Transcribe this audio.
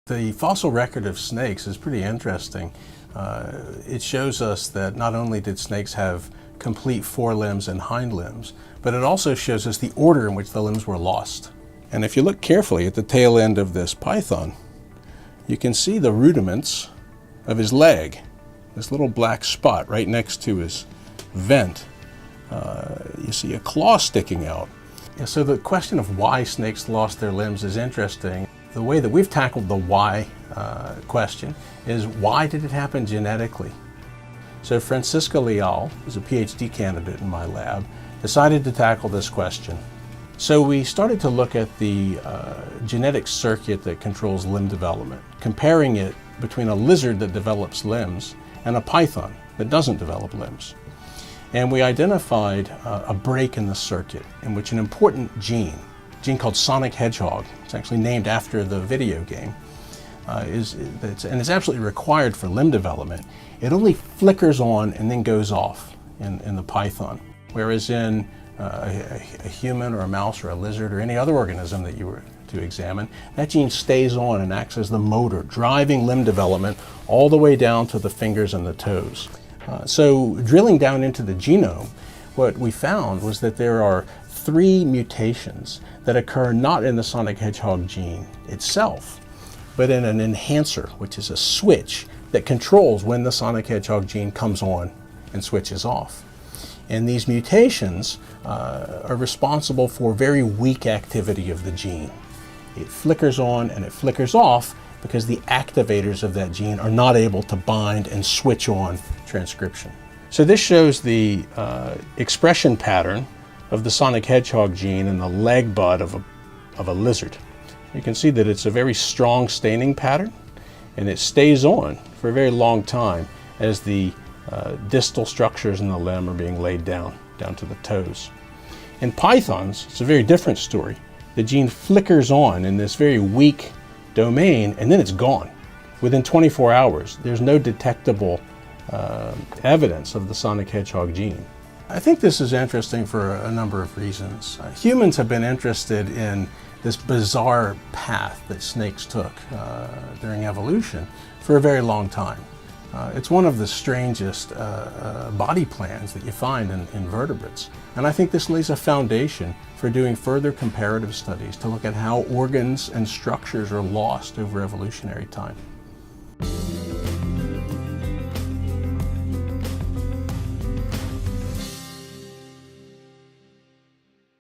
The fossil record of snakes is pretty interesting. It shows us that not only did snakes have complete forelimbs and hind limbs, but it also shows us the order in which the limbs were lost. And if you look carefully at the tail end of this python, you can see the rudiments of his leg, this little black spot right next to his vent. You see a claw sticking out. So the question of why snakes lost their limbs is interesting. The way that we've tackled the why question is, why did it happen genetically? So Francisca Leal, who's a PhD candidate in my lab, decided to tackle this question. So we started to look at the genetic circuit that controls limb development, comparing it between a lizard that develops limbs and a python that doesn't develop limbs. And we identified a break in the circuit in which an important gene called Sonic Hedgehog, it's actually named after the video game, and it's absolutely required for limb development. It only flickers on and then goes off in the python, whereas in a human or a mouse or a lizard or any other organism that you were to examine, that gene stays on and acts as the motor, driving limb development all the way down to the fingers and the toes. So drilling down into the genome, what we found was that there are 3 mutations that occur not in the Sonic Hedgehog gene itself, but in an enhancer, which is a switch that controls when the Sonic Hedgehog gene comes on and switches off. And these mutations are responsible for very weak activity of the gene. It flickers on and it flickers off because the activators of that gene are not able to bind and switch on transcription. So this shows the expression pattern of the Sonic Hedgehog gene in the leg bud of a lizard. You can see that it's a very strong staining pattern, and it stays on for a very long time as the distal structures in the limb are being laid down to the toes. In pythons, it's a very different story. The gene flickers on in this very weak domain, and then it's gone. Within 24 hours, there's no detectable evidence of the Sonic Hedgehog gene. I think this is interesting for a number of reasons. Humans have been interested in this bizarre path that snakes took during evolution for a very long time. It's one of the strangest body plans that you find in vertebrates. And I think this lays a foundation for doing further comparative studies to look at how organs and structures are lost over evolutionary time.